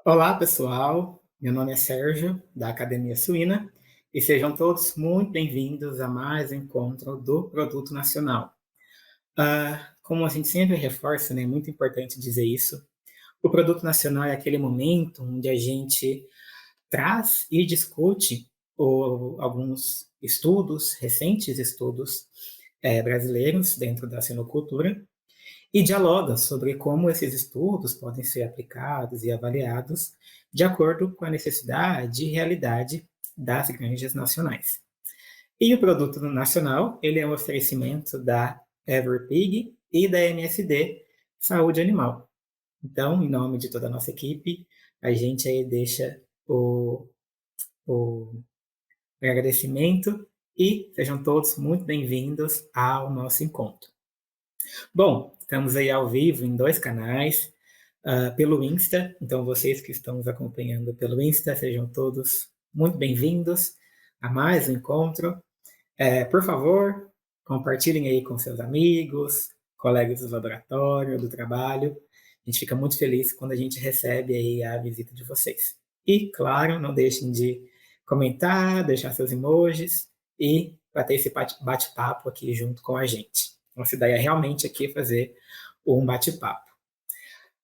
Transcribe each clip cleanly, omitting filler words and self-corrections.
Olá, pessoal. Meu nome é Sérgio, da Academia Suína, e sejam todos muito bem-vindos a mais um encontro do Produto Nacional. Como a gente sempre reforça, né, é muito importante dizer isso, o Produto Nacional é aquele momento onde a gente traz e discute alguns estudos, recentes estudos brasileiros dentro da sinocultura, e dialoga sobre como esses estudos podem ser aplicados e avaliados de acordo com a necessidade e realidade das granjas nacionais. E o produto nacional, ele é um oferecimento da EveryPig e da MSD Saúde Animal. Então, em nome de toda a nossa equipe, a gente aí deixa o agradecimento e sejam todos muito bem-vindos ao nosso encontro. Bom, estamos aí ao vivo em dois canais, pelo Insta, então vocês que estão nos acompanhando pelo Insta, sejam todos muito bem-vindos a mais um encontro. Por favor, compartilhem aí com seus amigos, colegas do laboratório, do trabalho. A gente fica muito feliz quando a gente recebe aí a visita de vocês. E, claro, não deixem de comentar, deixar seus emojis e bater esse bate-papo aqui junto com a gente. Nossa ideia é realmente aqui fazer um bate-papo.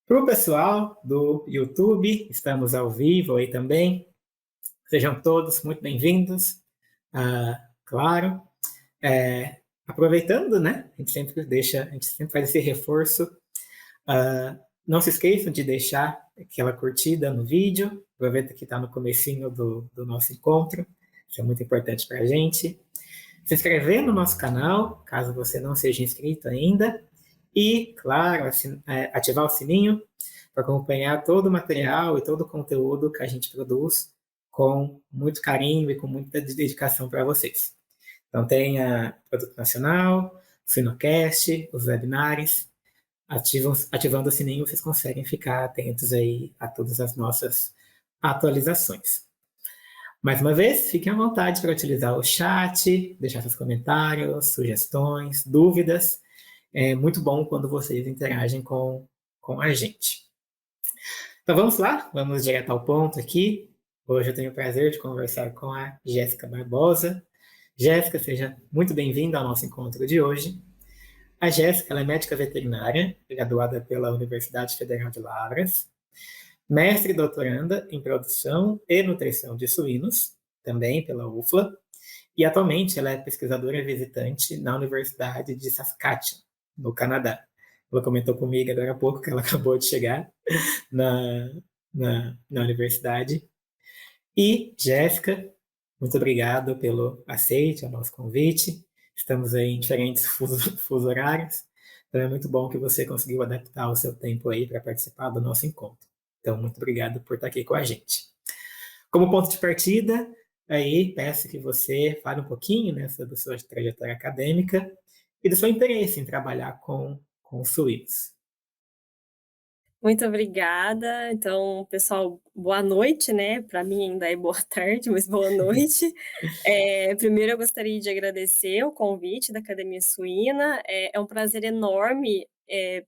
Para o pessoal do YouTube, estamos ao vivo aí também. Sejam todos muito bem-vindos. Claro, aproveitando, né? A gente sempre faz esse reforço. Não se esqueçam de deixar aquela curtida no vídeo. Aproveita que está no comecinho do nosso encontro. Isso é muito importante para a gente. Se inscrever no nosso canal, caso você não seja inscrito ainda. E, claro, ativar o sininho para acompanhar todo o material e todo o conteúdo que a gente produz com muito carinho e com muita dedicação para vocês. Então, tem a Produto Nacional, o Sinocast, os webinars. Ativando o sininho, vocês conseguem ficar atentos aí a todas as nossas atualizações. Mais uma vez, fiquem à vontade para utilizar o chat, deixar seus comentários, sugestões, dúvidas. É muito bom quando vocês interagem com a gente. Então vamos lá, vamos direto ao ponto aqui. Hoje eu tenho o prazer de conversar com a Jéssica Barbosa. Jéssica, seja muito bem-vinda ao nosso encontro de hoje. A Jéssica ela é médica veterinária, graduada pela Universidade Federal de Lavras, mestre e doutoranda em produção e nutrição de suínos, também pela UFLA, e atualmente ela é pesquisadora visitante na Universidade de Saskatchewan, no Canadá. Ela comentou comigo agora há pouco que ela acabou de chegar na, na universidade. E, Jéssica, muito obrigado pelo aceite ao nosso convite. Estamos aí em diferentes fuso horários, então é muito bom que você conseguiu adaptar o seu tempo aí para participar do nosso encontro. Então, muito obrigado por estar aqui com a gente. Como ponto de partida, aí peço que você fale um pouquinho, né, sobre a sua trajetória acadêmica e do seu interesse em trabalhar com suínos. Muito obrigada. Então, pessoal, boa noite, né? Para mim ainda é boa tarde, mas boa noite. Primeiro eu gostaria de agradecer o convite da Academia Suína. É um prazer enorme,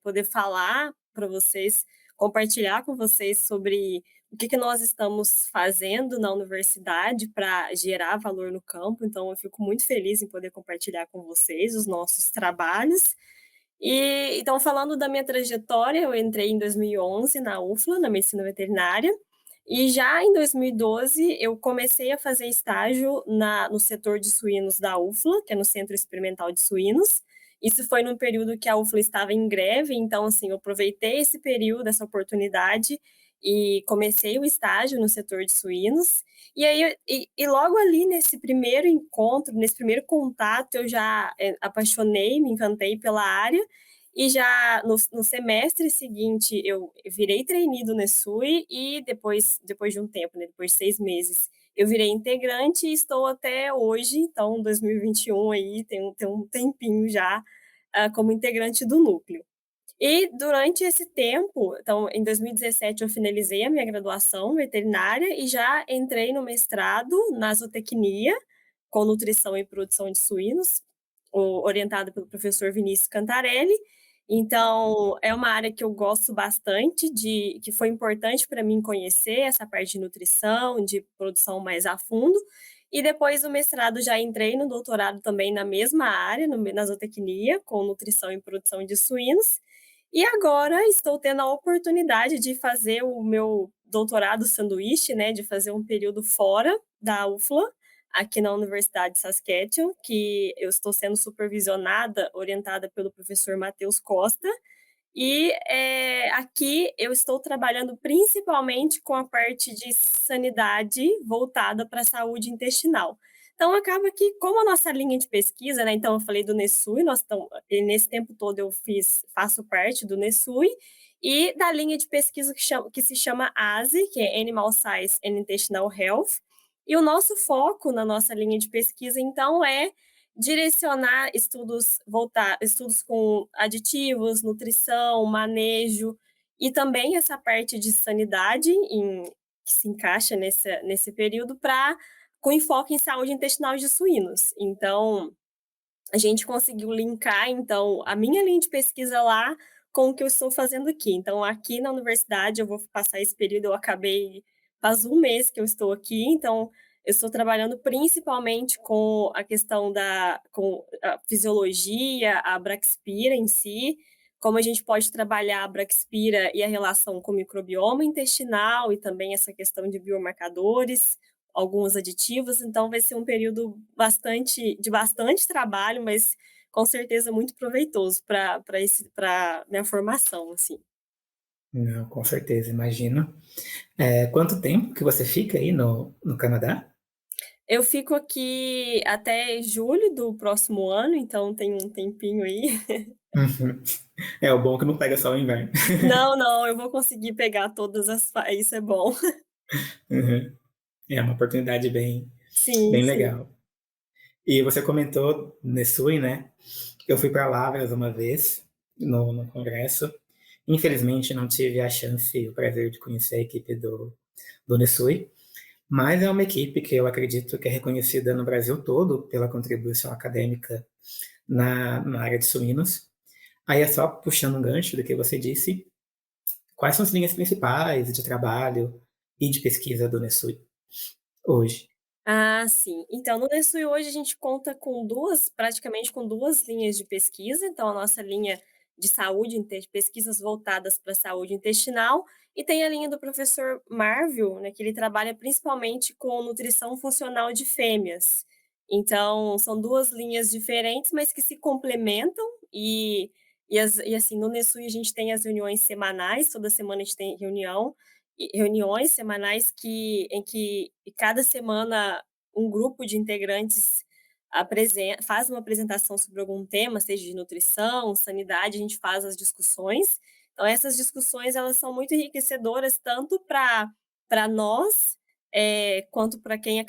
poder falar para vocês, compartilhar com vocês sobre o que nós estamos fazendo na universidade para gerar valor no campo. Então, eu fico muito feliz em poder compartilhar com vocês os nossos trabalhos. Então, falando da minha trajetória, eu entrei em 2011 na UFLA, na medicina veterinária, e já em 2012 eu comecei a fazer estágio no setor de suínos da UFLA, que é no Centro Experimental de Suínos. Isso foi num período que a UFLA estava em greve, então, assim, eu aproveitei esse período, essa oportunidade, e comecei o estágio no setor de suínos. E aí, logo ali nesse primeiro encontro, nesse primeiro contato, eu já apaixonei, me encantei pela área, e já no semestre seguinte eu virei trainee do Nesui e depois de um tempo, né, depois de 6 meses, eu virei integrante e estou até hoje, então 2021 aí, tem um tempinho já, como integrante do núcleo. E durante esse tempo, então em 2017 eu finalizei a minha graduação veterinária e já entrei no mestrado na zootecnia, com nutrição e produção de suínos, orientado pelo professor Vinícius Cantarelli. Então, é uma área que eu gosto bastante que foi importante para mim conhecer essa parte de nutrição, de produção mais a fundo. E depois do mestrado já entrei no doutorado também na mesma área, na zootecnia, com nutrição e produção de suínos. E agora estou tendo a oportunidade de fazer o meu doutorado sanduíche, né, de fazer um período fora da UFLA, aqui na Universidade de Saskatchewan, que eu estou sendo supervisionada, orientada pelo professor Matheus Costa, e, aqui eu estou trabalhando principalmente com a parte de sanidade voltada para a saúde intestinal. Então acaba que, como a nossa linha de pesquisa, né, então eu falei do NESUI, e nesse tempo todo eu faço parte do NESUI, e da linha de pesquisa que se chama ASI, que é Animal Science and Intestinal Health, e o nosso foco na nossa linha de pesquisa, então, é direcionar estudos com aditivos, nutrição, manejo e também essa parte de sanidade que se encaixa nesse período com enfoque em saúde intestinal de suínos. Então, a gente conseguiu linkar, então, a minha linha de pesquisa lá com o que eu estou fazendo aqui. Então, aqui na universidade, eu vou passar esse período, faz um mês que eu estou aqui, então, eu estou trabalhando principalmente com a questão com a fisiologia, a Braxpira em si, como a gente pode trabalhar a Braxpira e a relação com o microbioma intestinal e também essa questão de biomarcadores, alguns aditivos, então vai ser um período de bastante trabalho, mas com certeza muito proveitoso para minha formação, assim. Não, com certeza, imagino. Quanto tempo que você fica aí no Canadá? Eu fico aqui até julho do próximo ano, então tem um tempinho aí. Uhum. O bom é que não pega só o inverno. Não, não, eu vou conseguir pegar isso é bom. Uhum. É uma oportunidade Sim, bem sim. legal. E você comentou Nessui, né? Eu fui para Lavras uma vez no congresso. Infelizmente não tive a chance e o prazer de conhecer a equipe do Nessui, mas é uma equipe que eu acredito que é reconhecida no Brasil todo pela contribuição acadêmica na área de suínos. Aí é só puxando um gancho do que você disse, quais são as linhas principais de trabalho e de pesquisa do Nessui hoje? Ah, sim. Então, no Nessui hoje a gente conta praticamente com 2 linhas de pesquisa, então a nossa linha de pesquisas voltadas para a saúde intestinal, e tem a linha do professor Marvel, né, que ele trabalha principalmente com nutrição funcional de fêmeas. Então, são 2 linhas diferentes, mas que se complementam e assim, no Nessui a gente tem as reuniões semanais, toda semana a gente tem reuniões semanais em que cada semana um grupo de integrantes faz uma apresentação sobre algum tema, seja de nutrição, sanidade, a gente faz as discussões. Então, essas discussões elas são muito enriquecedoras tanto para nós, quanto para quem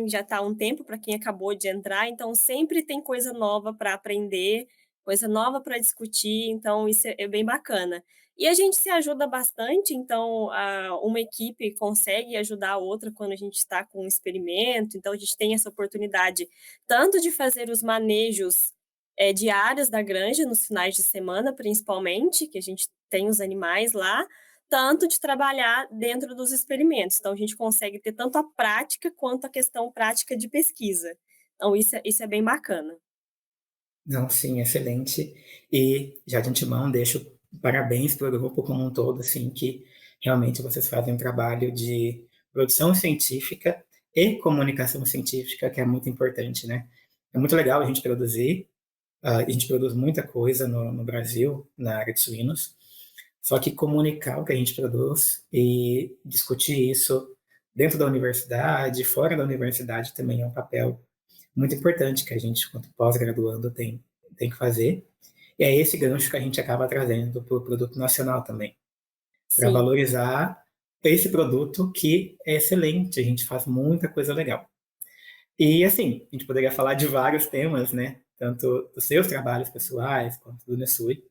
já está há um tempo, para quem acabou de entrar. Então, sempre tem coisa nova para aprender, coisa nova para discutir. Então, isso é bem bacana. E a gente se ajuda bastante, então uma equipe consegue ajudar a outra quando a gente está com um experimento, então a gente tem essa oportunidade tanto de fazer os manejos diários da granja, nos finais de semana, principalmente, que a gente tem os animais lá, tanto de trabalhar dentro dos experimentos. Então a gente consegue ter tanto a prática quanto a questão prática de pesquisa. Então isso é bem bacana. Não, sim, excelente. E já de antemão deixo parabéns para o grupo como um todo, assim, que realmente vocês fazem um trabalho de produção científica e comunicação científica, que é muito importante, né? É muito legal a gente produzir, a gente produz muita coisa no Brasil, na área de suínos, só que comunicar o que a gente produz e discutir isso dentro da universidade, fora da universidade também é um papel muito importante que a gente, quanto pós-graduando, tem que fazer. E é esse gancho que a gente acaba trazendo para o produto nacional também, para Sim. valorizar esse produto que é excelente, a gente faz muita coisa legal. E assim, a gente poderia falar de vários temas, né? Tanto dos seus trabalhos pessoais quanto do Nesui.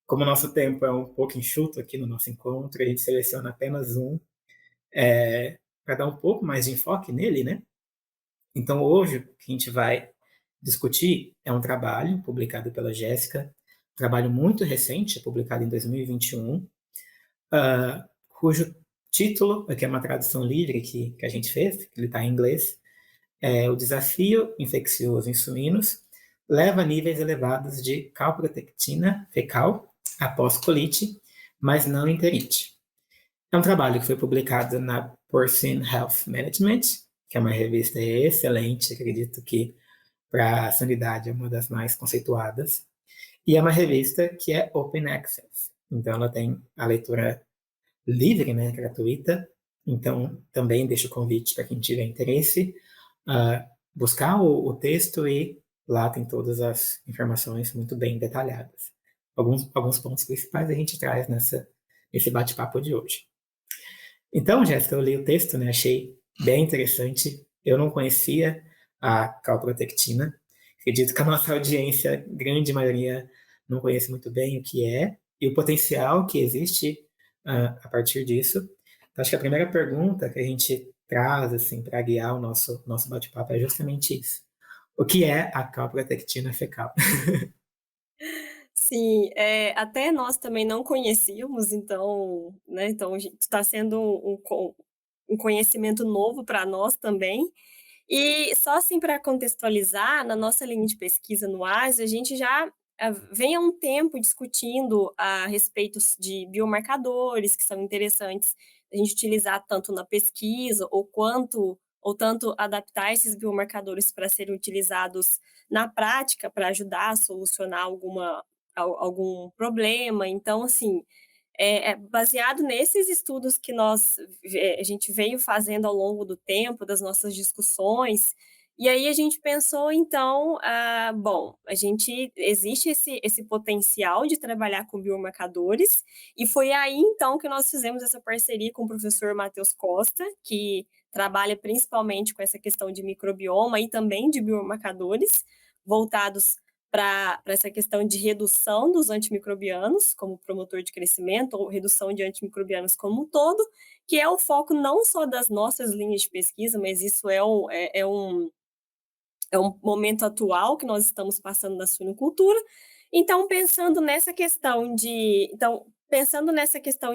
Como o nosso tempo é um pouco enxuto aqui no nosso encontro, a gente seleciona apenas um para dar um pouco mais de enfoque nele, né? Então, hoje, o que a gente vai discutir é um trabalho publicado pela Jéssica trabalho muito recente, publicado em 2021, cujo título, que é uma tradução livre que a gente fez, que ele está em inglês, é O Desafio Infeccioso em Suínos leva a níveis elevados de calprotectina fecal após colite, mas não enterite. É um trabalho que foi publicado na Porcine Health Management, que é uma revista excelente, acredito que para a sanidade é uma das mais conceituadas, e é uma revista que é open access, então ela tem a leitura livre, né, gratuita, então também deixo o convite para quem tiver interesse buscar o texto e lá tem todas as informações muito bem detalhadas. Alguns pontos principais a gente traz nesse bate-papo de hoje. Então, Jéssica, eu li o texto, né, achei bem interessante. Eu não conhecia a calprotectina. Acredito que a nossa audiência, grande maioria, não conhece muito bem o que é e o potencial que existe a partir disso. Então, acho que a primeira pergunta que a gente traz assim, para guiar o nosso bate-papo é justamente isso. O que é a calprotectina fecal? Sim, até nós também não conhecíamos, então, né, então está sendo um conhecimento novo para nós também. E só assim para contextualizar, na nossa linha de pesquisa no AS, a gente já vem há um tempo discutindo a respeito de biomarcadores que são interessantes a gente utilizar tanto na pesquisa ou tanto adaptar esses biomarcadores para serem utilizados na prática para ajudar a solucionar algum problema. Então, assim, baseado nesses estudos que a gente veio fazendo ao longo do tempo, das nossas discussões, e aí a gente pensou, então, bom, existe esse potencial de trabalhar com biomarcadores, e foi aí, então, que nós fizemos essa parceria com o professor Matheus Costa, que trabalha principalmente com essa questão de microbioma e também de biomarcadores, voltados para essa questão de redução dos antimicrobianos como promotor de crescimento ou redução de antimicrobianos como um todo, que é o foco não só das nossas linhas de pesquisa, mas isso é um momento atual que nós estamos passando na suinocultura. Então, pensando nessa questão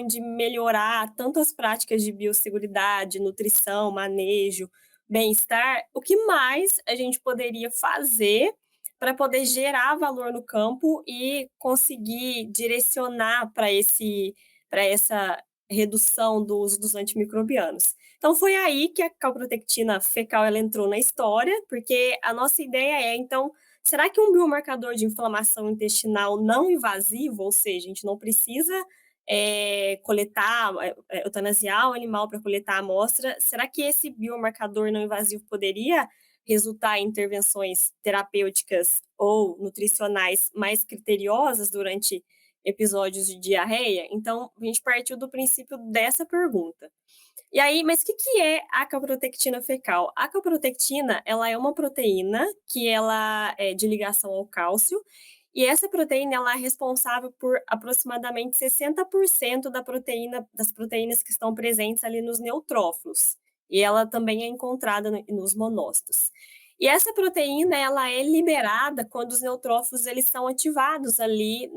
de melhorar tanto as práticas de biosseguridade, nutrição, manejo, bem-estar, o que mais a gente poderia fazer para poder gerar valor no campo e conseguir direcionar para essa redução do uso dos antimicrobianos. Então foi aí que a calprotectina fecal ela entrou na história, porque a nossa ideia é, então, será que um biomarcador de inflamação intestinal não invasivo, ou seja, a gente não precisa eutanasiar o animal para coletar a amostra, será que esse biomarcador não invasivo poderia resultar em intervenções terapêuticas ou nutricionais mais criteriosas durante episódios de diarreia? Então, a gente partiu do princípio dessa pergunta. E aí, mas o que é a calprotectina fecal? A calprotectina, ela é uma proteína que ela é de ligação ao cálcio, e essa proteína ela é responsável por aproximadamente 60% das proteínas que estão presentes ali nos neutrófilos. E ela também é encontrada nos monócitos. E essa proteína ela é liberada quando os neutrófilos eles são ativados ali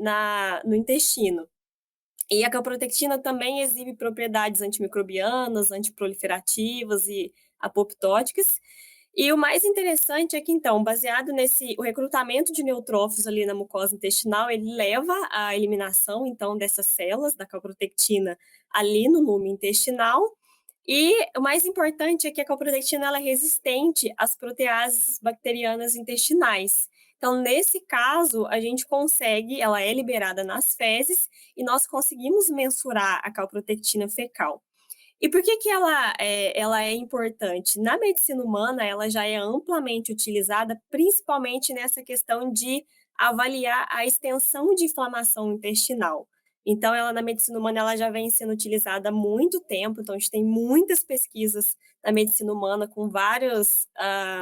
no intestino. E a calprotectina também exibe propriedades antimicrobianas, antiproliferativas e apoptóticas. E o mais interessante é que, então, baseado o recrutamento de neutrófilos ali na mucosa intestinal, ele leva à eliminação, então, dessas células da calprotectina ali no lume intestinal. E o mais importante é que a calprotectina ela é resistente às proteases bacterianas intestinais. Então, nesse caso, a gente consegue, ela é liberada nas fezes e nós conseguimos mensurar a calprotectina fecal. E por que ela é importante? Na medicina humana, ela já é amplamente utilizada, principalmente nessa questão de avaliar a extensão de inflamação intestinal. Então, ela na medicina humana ela já vem sendo utilizada há muito tempo. Então, a gente tem muitas pesquisas na medicina humana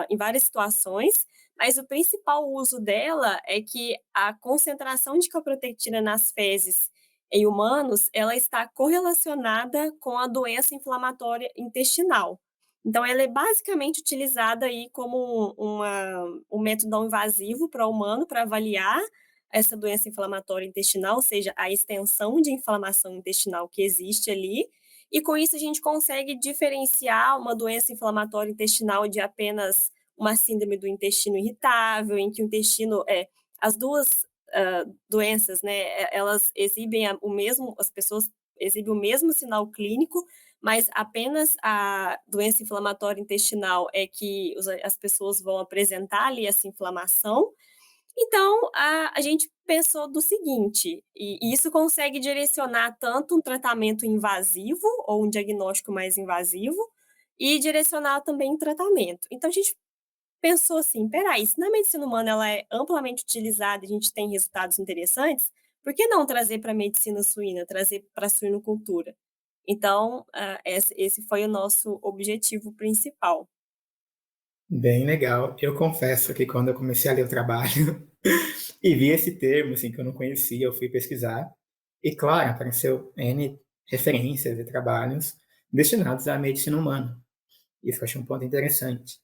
em várias situações, mas o principal uso dela é que a concentração de calprotectina nas fezes em humanos, ela está correlacionada com a doença inflamatória intestinal. Então, ela é basicamente utilizada aí como um método não invasivo para o humano, para avaliar essa doença inflamatória intestinal, ou seja, a extensão de inflamação intestinal que existe ali, e com isso a gente consegue diferenciar uma doença inflamatória intestinal de apenas uma síndrome do intestino irritável, em que o intestino as duas doenças, né, elas exibem o mesmo, as pessoas exibem o mesmo sinal clínico, mas apenas a doença inflamatória intestinal é que as pessoas vão apresentar ali essa inflamação. Então, a gente pensou do seguinte, e isso consegue direcionar tanto um tratamento invasivo ou um diagnóstico mais invasivo, e direcionar também um tratamento. Então a gente pensou assim: "Espera aí, se na medicina humana ela é amplamente utilizada e a gente tem resultados interessantes, por que não trazer para a medicina suína, trazer para a suinocultura?". Então, esse foi o nosso objetivo principal. Bem legal. Eu confesso que quando eu comecei a ler o trabalho e vi esse termo, assim, que eu não conhecia, eu fui pesquisar e, claro, apareceu N referências e trabalhos destinados à medicina humana. Isso eu achei um ponto interessante.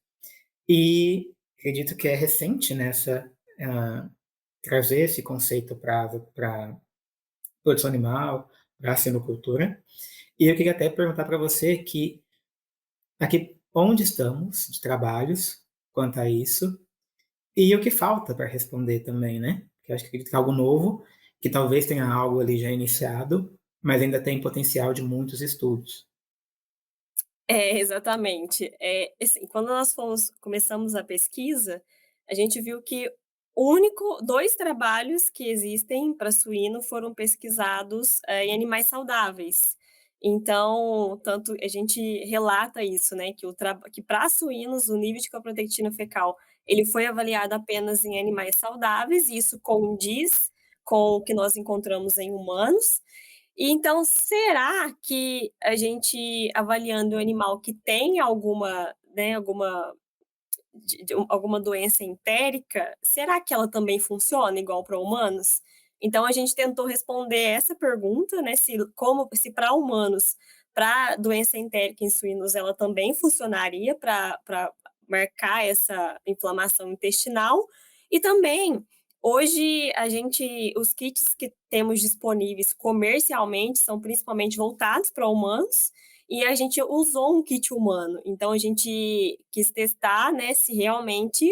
E acredito que é recente nessa trazer esse conceito para produção animal, para a sinocultura. E eu queria até perguntar para você que aqui onde estamos de trabalhos quanto a isso e o que falta para responder também, né? Que eu acho que acredito que é algo novo, que talvez tenha algo ali já iniciado, mas ainda tem potencial de muitos estudos. É, exatamente. Assim, quando nós começamos a pesquisa, a gente viu que o único 2 trabalhos que existem para suíno foram pesquisados, em animais saudáveis. Então, tanto a gente relata isso, né, que para suínos o nível de caprotectina fecal, ele foi avaliado apenas em animais saudáveis e isso condiz com o que nós encontramos em humanos. E então, será que a gente avaliando o animal que tem alguma, né, alguma doença entérica, será que ela também funciona igual para humanos? Então a gente tentou responder essa pergunta, né, se para humanos, para doença entérica em suínos, ela também funcionaria para marcar essa inflamação intestinal. E também, hoje os kits que temos disponíveis comercialmente são principalmente voltados para humanos, e a gente usou um kit humano, então a gente quis testar, né, se realmente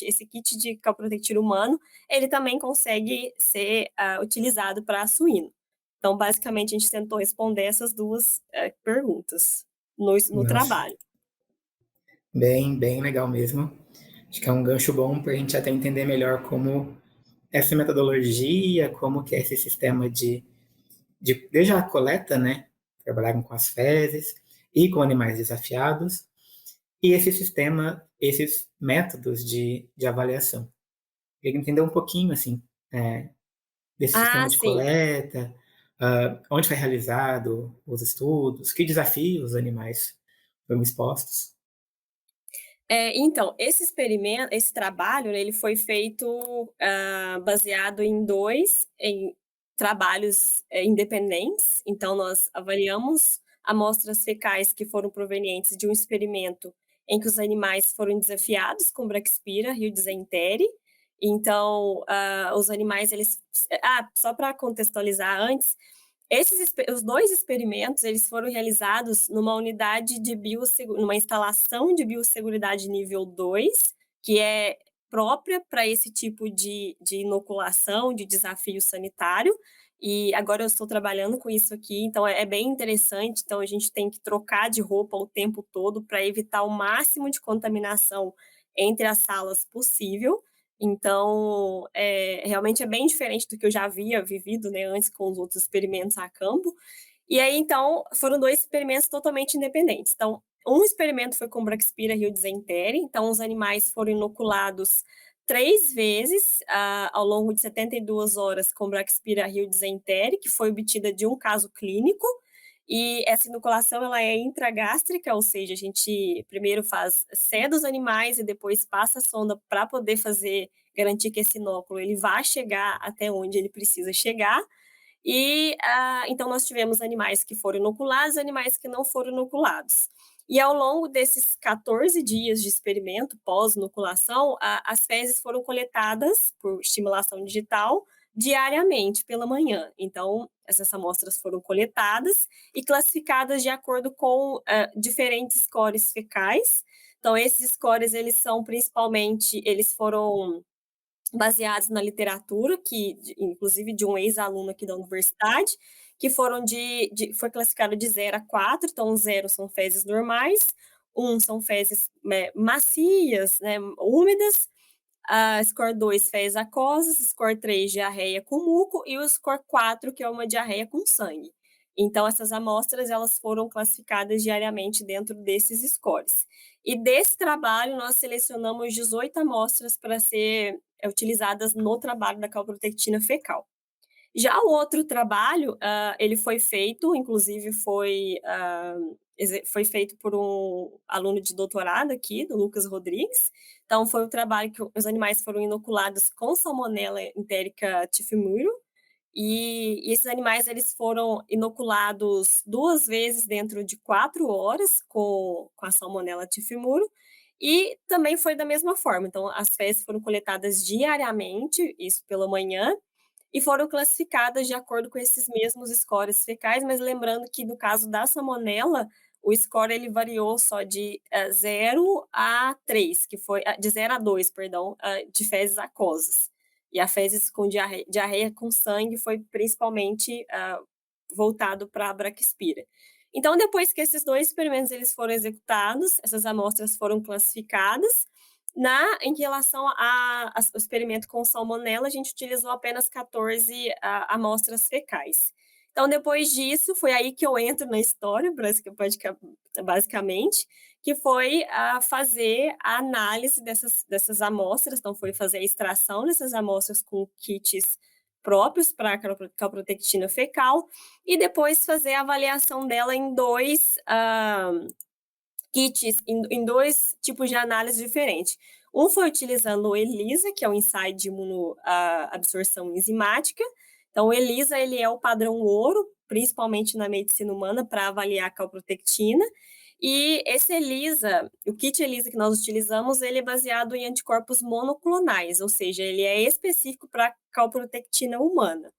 esse kit de calprotectina humano, ele também consegue ser, utilizado para suíno. Então, basicamente, a gente tentou responder essas 2 perguntas no Nossa, trabalho. bem legal mesmo. Acho que é um gancho bom para a gente até entender melhor como essa metodologia, como que é esse sistema desde a coleta, né? Trabalharam com as fezes e com animais desafiados, e esse sistema, esses métodos de avaliação. Queria entender um pouquinho, assim, desse Ah, sistema de sim. coleta, onde foi realizado os estudos, que desafios os animais foram expostos. Então, esse trabalho, né, ele foi feito, baseado em trabalhos, independentes. Então nós avaliamos amostras fecais que foram provenientes de um experimento em que os animais foram desafiados com Braxpira, Rio de Zentere. Então, os animais só para contextualizar antes, os 2 experimentos, eles foram realizados numa instalação de biosseguridade nível 2, que é própria para esse tipo de inoculação, de desafio sanitário, e agora eu estou trabalhando com isso aqui, então é bem interessante, então a gente tem que trocar de roupa o tempo todo para evitar o máximo de contaminação entre as salas possível. Então, realmente é bem diferente do que eu já havia vivido, né, antes com os outros experimentos a campo. E aí, então, foram 2 experimentos totalmente independentes. Então, um experimento foi com Braxpira Rio Zentere, então os animais foram inoculados 3 vezes, ao longo de 72 horas com Braxpira Rio Zentere, que foi obtida de um caso clínico, e essa inoculação ela é intragástrica, ou seja, a gente primeiro seda os animais e depois passa a sonda para poder garantir que esse inóculo ele vai chegar até onde ele precisa chegar. E, então nós tivemos animais que foram inoculados, animais que não foram inoculados. E ao longo desses 14 dias de experimento pós-inoculação, as fezes foram coletadas por estimulação digital diariamente pela manhã. Então, essas amostras foram coletadas e classificadas de acordo com diferentes scores fecais. Então, esses scores, eles são principalmente, eles foram baseados na literatura, inclusive de um ex-aluno aqui da universidade, que foram foi classificado de 0 a 4. Então 0 são fezes normais, 1 são fezes macias, né, úmidas, a score 2, fezes aquosas, score 3, diarreia com muco, e o score 4, que é uma diarreia com sangue. Então, essas amostras, elas foram classificadas diariamente dentro desses scores. E desse trabalho, nós selecionamos 18 amostras para ser utilizadas no trabalho da calprotectina fecal. Já o outro trabalho, ele foi feito, inclusive foi feito por um aluno de doutorado aqui, do Lucas Rodrigues. Então, foi um trabalho que os animais foram inoculados com Salmonella enterica typhimurium, e esses animais, eles foram inoculados 2 vezes dentro de 4 horas com a Salmonella typhimurium, e também foi da mesma forma. Então, as fezes foram coletadas diariamente, isso pela manhã, e foram classificadas de acordo com esses mesmos scores fecais, mas lembrando que no caso da Salmonella, o score ele variou só de 0 a 3, que foi de 0 a 2, perdão, de fezes aquosas. E a fezes com diarreia com sangue foi principalmente voltado para a Braquispira. Então, depois que esses 2 experimentos eles foram executados, essas amostras foram classificadas. Em relação ao experimento com salmonela, a gente utilizou apenas 14 amostras fecais. Então, depois disso, foi aí que eu entro na história, basicamente, que foi fazer a análise dessas amostras. Então, foi fazer a extração dessas amostras com kits próprios para a calprotectina fecal, e depois fazer a avaliação dela em 2 kits, em 2 tipos de análise diferentes. Um foi utilizando o ELISA, que é o ensaio de imunoabsorção enzimática. Então, o ELISA, ele é o padrão ouro, principalmente na medicina humana, para avaliar a calprotectina. E esse ELISA, o kit ELISA que nós utilizamos, ele é baseado em anticorpos monoclonais, ou seja, ele é específico para a calprotectina humana.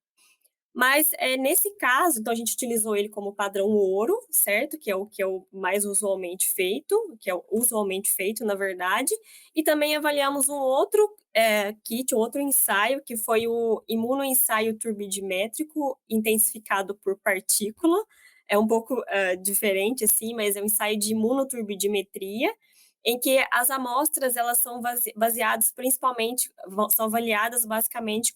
Mas nesse caso, então a gente utilizou ele como padrão ouro, certo? Que é o mais usualmente feito, que é o usualmente feito, na verdade. E também avaliamos um outro kit, um outro ensaio, que foi o imunoensaio turbidimétrico intensificado por partícula. É um pouco diferente, assim, mas é um ensaio de imunoturbidimetria, em que as amostras elas são baseadas principalmente, são avaliadas basicamente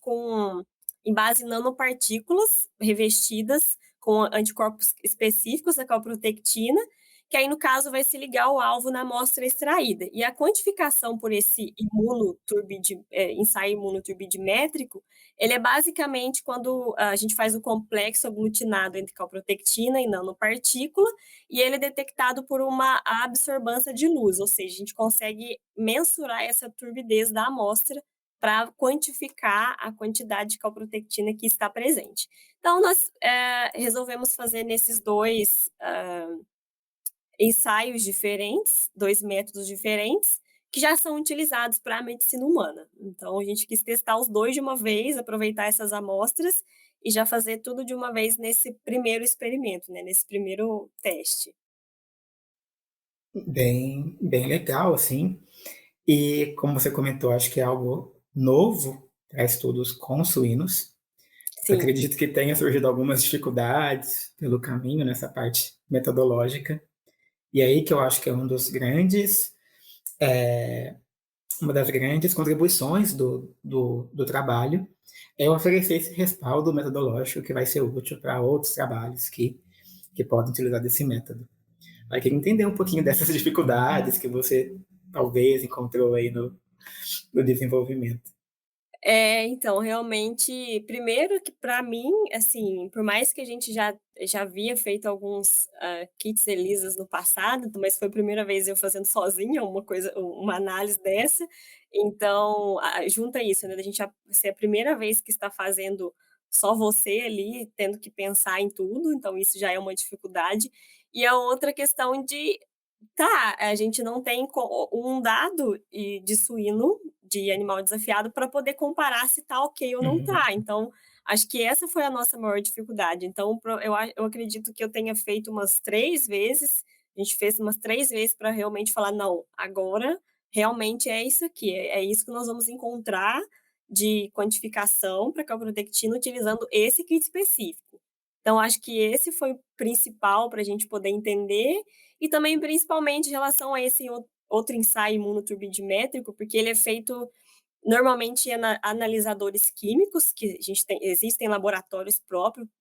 em base em nanopartículas revestidas com anticorpos específicos da calprotectina, que aí, no caso, vai se ligar ao alvo na amostra extraída. E a quantificação por esse ensaio imunoturbidimétrico, ele é basicamente quando a gente faz o complexo aglutinado entre calprotectina e nanopartícula, e ele é detectado por uma absorbância de luz, ou seja, a gente consegue mensurar essa turbidez da amostra para quantificar a quantidade de calprotectina que está presente. Então, nós resolvemos fazer nesses 2 ensaios diferentes, 2 métodos diferentes, que já são utilizados para a medicina humana. Então, a gente quis testar os 2 de uma vez, aproveitar essas amostras e já fazer tudo de uma vez nesse primeiro experimento, né, nesse primeiro teste. Bem legal, assim. E como você comentou, acho que é algo novo para estudos com suínos. Sim. Acredito que tenha surgido algumas dificuldades pelo caminho nessa parte metodológica. E aí que eu acho que é uma das grandes contribuições do trabalho é oferecer esse respaldo metodológico que vai ser útil para outros trabalhos que podem utilizar desse método. Eu queria entender um pouquinho dessas dificuldades que você talvez encontrou aí no desenvolvimento. Então, realmente, primeiro que para mim, assim, por mais que a gente já havia feito alguns kits ELISAs no passado, mas foi a primeira vez eu fazendo sozinha uma análise dessa. Então, junta isso, né, da gente ser a primeira vez que está fazendo só você ali, tendo que pensar em tudo, então isso já é uma dificuldade. E a outra questão de, tá, a gente não tem um dado de suíno de animal desafiado para poder comparar se tá ok ou não Uhum. tá. Então, acho que essa foi a nossa maior dificuldade. Então, eu acredito que eu tenha feito umas 3 vezes, a gente fez umas 3 vezes para realmente falar: "Não, agora realmente é isso aqui, é isso que nós vamos encontrar de quantificação para calprotectina utilizando esse kit específico". Então acho que esse foi o principal para a gente poder entender, e também principalmente em relação a esse outro ensaio imunoturbidimétrico, porque ele é feito normalmente analisadores químicos, que a gente tem, existem laboratórios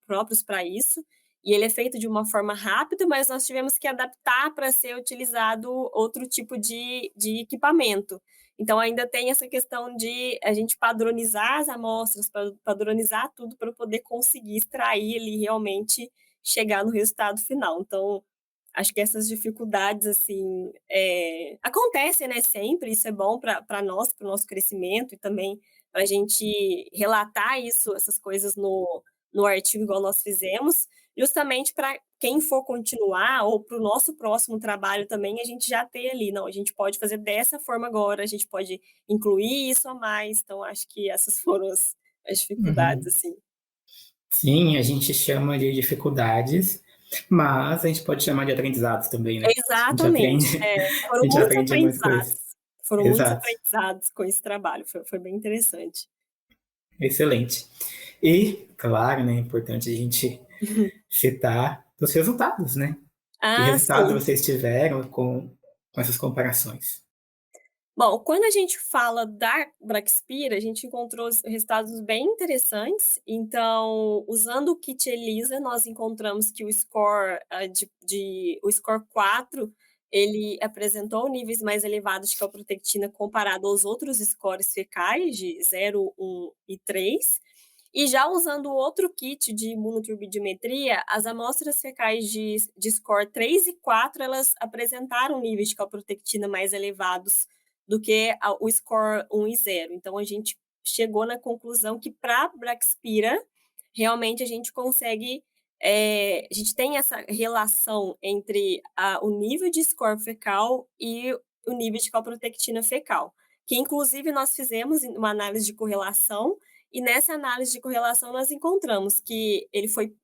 próprios para isso, e ele é feito de uma forma rápida, mas nós tivemos que adaptar para ser utilizado outro tipo de equipamento. Então ainda tem essa questão de a gente padronizar as amostras, padronizar tudo para poder conseguir extrair ali, realmente chegar no resultado final. Então, acho que essas dificuldades, assim, acontecem, né, sempre, isso é bom para nós, para o nosso crescimento e também para a gente relatar isso, essas coisas no artigo igual nós fizemos, justamente para quem for continuar ou para o nosso próximo trabalho também, a gente já ter ali, não, a gente pode fazer dessa forma agora, a gente pode incluir isso a mais, então acho que essas foram as dificuldades, Uhum. assim. Sim, a gente chama de dificuldades, mas a gente pode chamar de aprendizados também, né? A gente aprende, Exatamente, a foram gente muitos aprende muitas aprendizados, coisas. foram muitos Exato, aprendizados com esse trabalho, foi bem interessante. excelente. E, claro, né, é importante a gente citar os resultados, né? Que Ah, resultados sim. vocês tiveram com essas comparações? Bom, quando a gente fala da Braxpira, a gente encontrou resultados bem interessantes. Então, usando o kit ELISA, nós encontramos que o score, o score 4, ele apresentou níveis mais elevados de calprotectina comparado aos outros scores fecais de 0, 1 e 3. E já usando o outro kit de imunoturbidimetria, as amostras fecais de score 3 e 4, elas apresentaram níveis de calprotectina mais elevados do que o score 1 e 0. Então a gente chegou na conclusão que para Braxpira, realmente a gente consegue, a gente tem essa relação entre o nível de score fecal e o nível de calprotectina fecal, que inclusive nós fizemos uma análise de correlação, e nessa análise de correlação nós encontramos que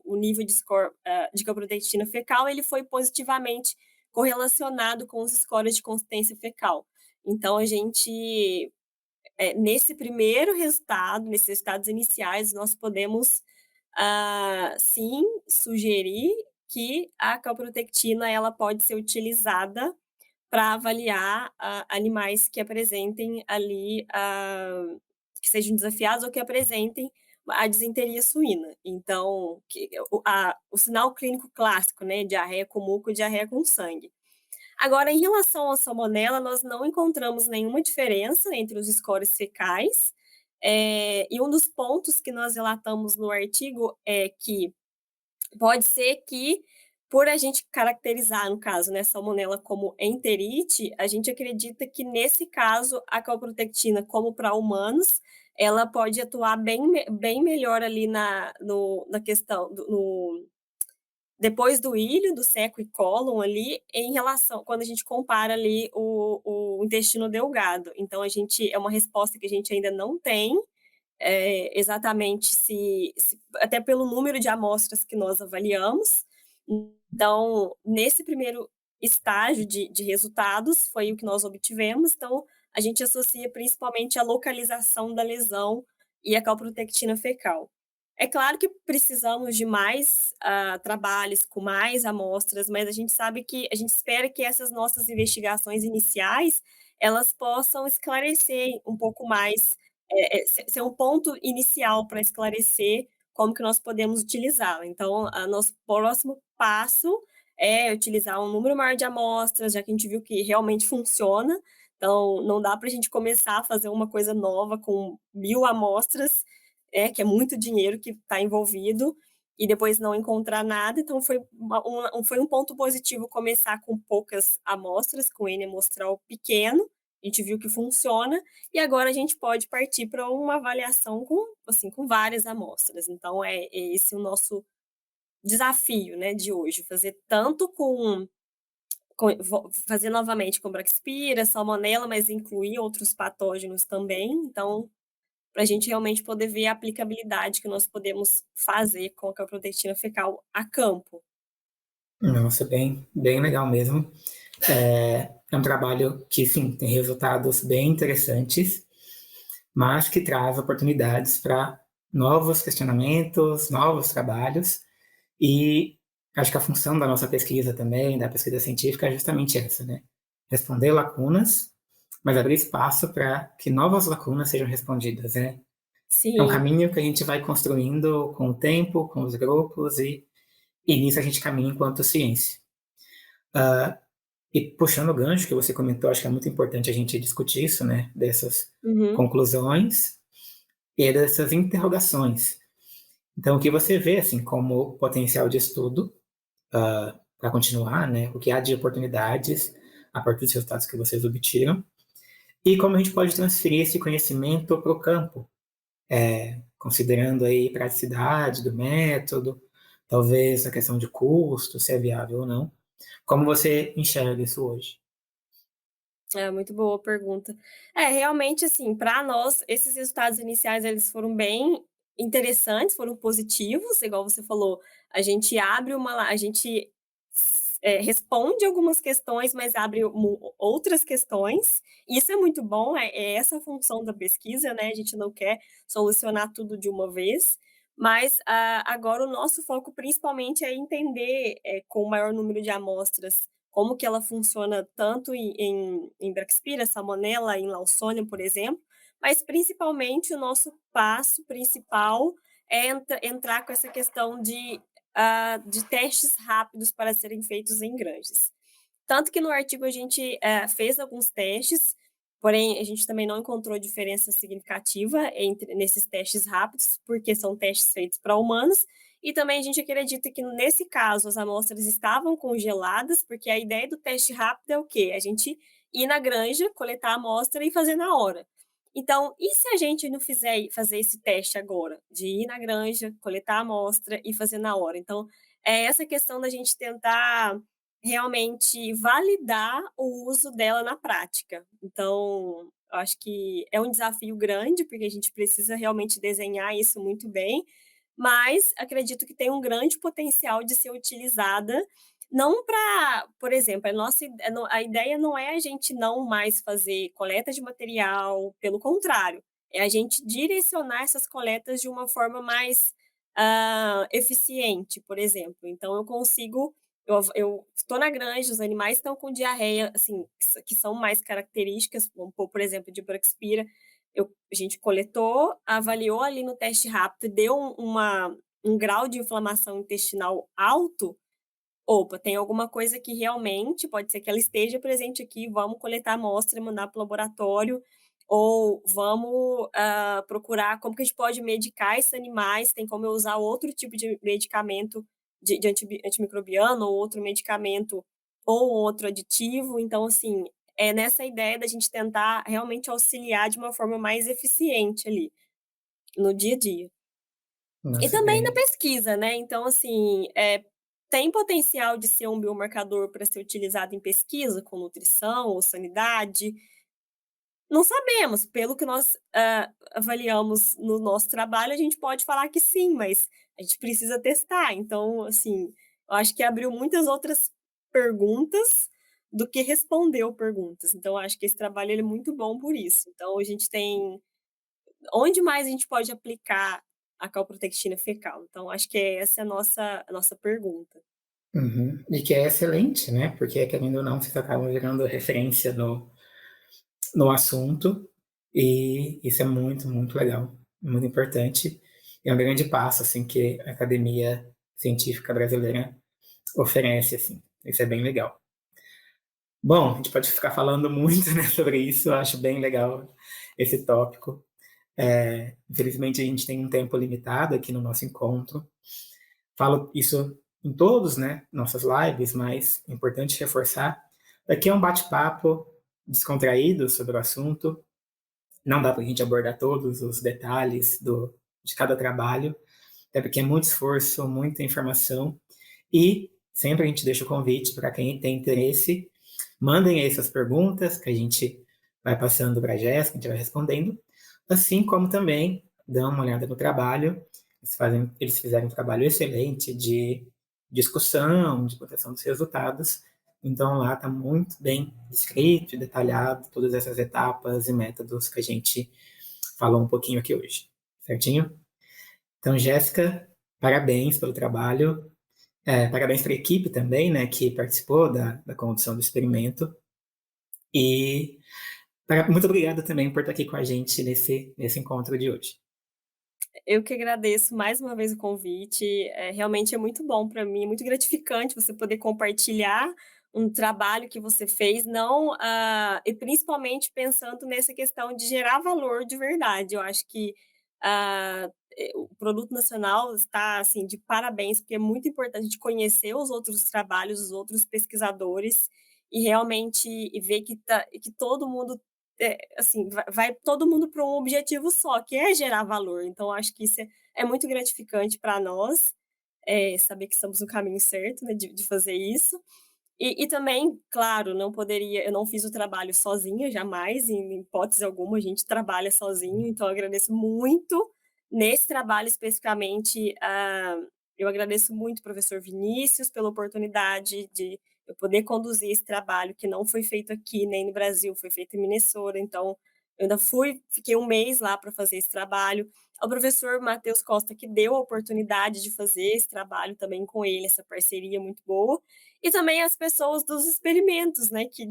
o nível de score de calprotectina fecal, ele foi positivamente correlacionado com os scores de consistência fecal. Então a gente, nesse primeiro resultado, nesses resultados iniciais, nós podemos, sim, sugerir que a calprotectina ela pode ser utilizada para avaliar animais que apresentem ali, que sejam desafiados ou que apresentem a disenteria suína. Então, o sinal clínico clássico, né, diarreia com muco e diarreia com sangue. Agora, em relação à salmonela, nós não encontramos nenhuma diferença entre os scores fecais, e um dos pontos que nós relatamos no artigo é que pode ser que, por a gente caracterizar, no caso, né, salmonela como enterite, a gente acredita que, nesse caso, a calprotectina, como para humanos, ela pode atuar bem melhor ali na questão depois do ilho, do seco e cólon ali, em relação quando a gente compara ali o intestino delgado. Então é uma resposta que a gente ainda não tem, exatamente se até pelo número de amostras que nós avaliamos. Então, nesse primeiro estágio de resultados, foi o que nós obtivemos, então a gente associa principalmente a localização da lesão e a calprotectina fecal. É claro que precisamos de mais trabalhos, com mais amostras, mas a gente espera que essas nossas investigações iniciais, elas possam esclarecer um pouco mais, ser um ponto inicial para esclarecer como que nós podemos utilizá-la. Então, nosso próximo passo é utilizar um número maior de amostras, já que a gente viu que realmente funciona. Então, não dá para a gente começar a fazer uma coisa nova com 1000 amostras, que é muito dinheiro que está envolvido, e depois não encontrar nada. Então, foi um ponto positivo começar com poucas amostras, com N amostral pequeno, a gente viu que funciona, e agora a gente pode partir para uma avaliação com várias amostras. Então, é esse o nosso desafio, né, de hoje, fazer tanto com fazer novamente com Braxpira, Salmonella, mas incluir outros patógenos também. Então, para a gente realmente poder ver a aplicabilidade que nós podemos fazer com a calprotectina fecal a campo. Nossa, bem legal mesmo. É um trabalho que, sim, tem resultados bem interessantes, mas que traz oportunidades para novos questionamentos, novos trabalhos, e acho que a função da nossa pesquisa também, da pesquisa científica, é justamente essa, né? Responder lacunas, mas abrir espaço para que novas lacunas sejam respondidas, né? É um Sim. caminho que a gente vai construindo com o tempo, com os grupos, e nisso a gente caminha enquanto ciência. E puxando o gancho que você comentou, acho que é muito importante a gente discutir isso, né? Dessas Uhum. conclusões e dessas interrogações. Então, o que você vê, assim, como potencial de estudo para continuar, né? O que há de oportunidades a partir dos resultados que vocês obtiram e como a gente pode transferir esse conhecimento para o campo, considerando aí praticidade do método, talvez a questão de custo, se é viável ou não. Como você enxerga isso hoje? É, muito boa pergunta. É, realmente, assim, para nós, esses resultados iniciais, eles foram bem interessantes, foram positivos, igual você falou, a gente abre a gente, responde algumas questões, mas abre outras questões. Isso é muito bom, é essa a função da pesquisa, né, a gente não quer solucionar tudo de uma vez, mas, agora o nosso foco principalmente é entender, com o maior número de amostras, como que ela funciona tanto em Braxpira, Salmonella, em Lawsonia, por exemplo, mas principalmente o nosso passo principal é entrar com essa questão de testes rápidos para serem feitos em grandes. Tanto que no artigo a gente fez alguns testes, porém a gente também não encontrou diferença significativa entre nesses testes rápidos, porque são testes feitos para humanos, e também a gente acredita que nesse caso as amostras estavam congeladas, porque a ideia do teste rápido é o quê? A gente ir na granja, coletar a amostra e fazer na hora. Então, e se a gente não fazer esse teste agora, de ir na granja, coletar a amostra e fazer na hora? Então, é essa questão da gente tentar realmente validar o uso dela na prática. Então, eu acho que é um desafio grande, porque a gente precisa realmente desenhar isso muito bem, mas acredito que tem um grande potencial de ser utilizada, não para, por exemplo, a ideia não é a gente não mais fazer coleta de material, pelo contrário, é a gente direcionar essas coletas de uma forma mais eficiente, por exemplo. Então eu estou na granja, os animais estão com diarreia, assim, que são mais características, vamos pôr, por exemplo, de Braxpira. A gente coletou, avaliou ali no teste rápido, deu um grau de inflamação intestinal alto. Opa, tem alguma coisa que realmente pode ser que ela esteja presente aqui, vamos coletar a amostra e mandar para o laboratório, ou vamos procurar como que a gente pode medicar esses animais, tem como eu usar outro tipo de medicamento de antimicrobiano, ou outro medicamento, ou outro aditivo. Então, assim, é nessa ideia da gente tentar realmente auxiliar de uma forma mais eficiente ali, no dia a dia. E Nossa, também na pesquisa, né, então assim, tem potencial de ser um biomarcador para ser utilizado em pesquisa com nutrição ou sanidade? Não sabemos, pelo que nós, avaliamos no nosso trabalho, a gente pode falar que sim, mas a gente precisa testar. Então, assim, eu acho que abriu muitas outras perguntas do que respondeu perguntas. Então eu acho que esse trabalho ele é muito bom por isso. Então a gente tem onde mais a gente pode aplicar a calprotectina fecal? Então acho que essa é a nossa pergunta. uhum. E que é excelente, né? Porque, querendo ou não, vocês acabam virando referência no assunto, e isso é muito legal, muito importante. É um grande passo, assim, que a academia científica brasileira oferece, assim. Isso é bem legal. Bom, a gente pode ficar falando muito, né, sobre isso, eu acho bem legal esse tópico. Infelizmente, a gente tem um tempo limitado aqui no nosso encontro. Falo isso em todos, né, nossas lives, mas é importante reforçar. Aqui é um bate-papo descontraído sobre o assunto. Não dá para a gente abordar todos os detalhes de cada trabalho, até porque é muito esforço, muita informação. E sempre a gente deixa o convite para quem tem interesse, mandem aí suas perguntas, que a gente vai passando para a Jéssica, a gente vai respondendo, assim como também dão uma olhada no trabalho, eles fizeram um trabalho excelente de discussão, de proteção dos resultados, então lá está muito bem descrito e detalhado todas essas etapas e métodos que a gente falou um pouquinho aqui hoje, certinho? Então, Jéssica, parabéns pelo trabalho, parabéns para a equipe também, né, que participou da condução do experimento, e muito obrigado também por estar aqui com a gente nesse encontro de hoje. Eu que agradeço mais uma vez o convite, realmente é muito bom para mim, muito gratificante você poder compartilhar um trabalho que você fez, não, e principalmente pensando nessa questão de gerar valor de verdade. Eu acho que, o produto nacional está, assim, de parabéns, porque é muito importante a gente conhecer os outros trabalhos, os outros pesquisadores, e realmente e ver que todo mundo assim, vai todo mundo para um objetivo só, que é gerar valor. Então acho que isso é muito gratificante para nós, saber que estamos no caminho certo, né, de fazer isso. E também, claro, eu não fiz o trabalho sozinha, jamais, em hipótese alguma, a gente trabalha sozinho, então eu agradeço muito. Nesse trabalho especificamente, eu agradeço muito o professor Vinícius pela oportunidade de eu poder conduzir esse trabalho que não foi feito aqui nem no Brasil, foi feito em Minnesota, então eu ainda fiquei um mês lá para fazer esse trabalho. Ao professor Matheus Costa, que deu a oportunidade de fazer esse trabalho também com ele, essa parceria muito boa. E também as pessoas dos experimentos, né, que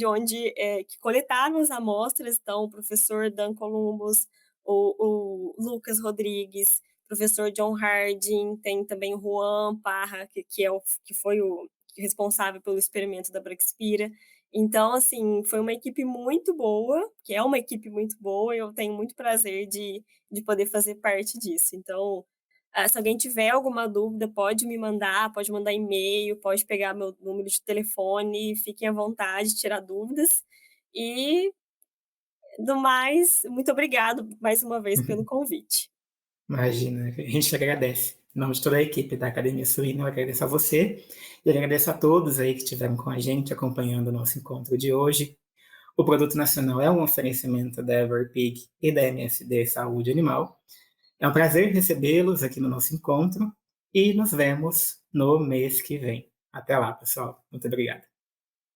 coletaram as amostras, então o professor Dan Columbus, o Lucas Rodrigues, professor John Harding, tem também o Juan Parra, que foi o responsável pelo experimento da Braxpira. Então, assim, foi uma equipe muito boa, que é uma equipe muito boa, e eu tenho muito prazer de poder fazer parte disso. Então, se alguém tiver alguma dúvida, pode mandar e-mail, pode pegar meu número de telefone, fiquem à vontade de tirar dúvidas. E, do mais, muito obrigado mais uma vez pelo convite. Imagina, a gente agradece. Em nome de toda a equipe da Academia Suína, eu agradeço a você e agradeço a todos aí que estiveram com a gente acompanhando o nosso encontro de hoje. O Produto Nacional é um oferecimento da Everpig e da MSD Saúde Animal. É um prazer recebê-los aqui no nosso encontro e nos vemos no mês que vem. Até lá, pessoal. Muito obrigado.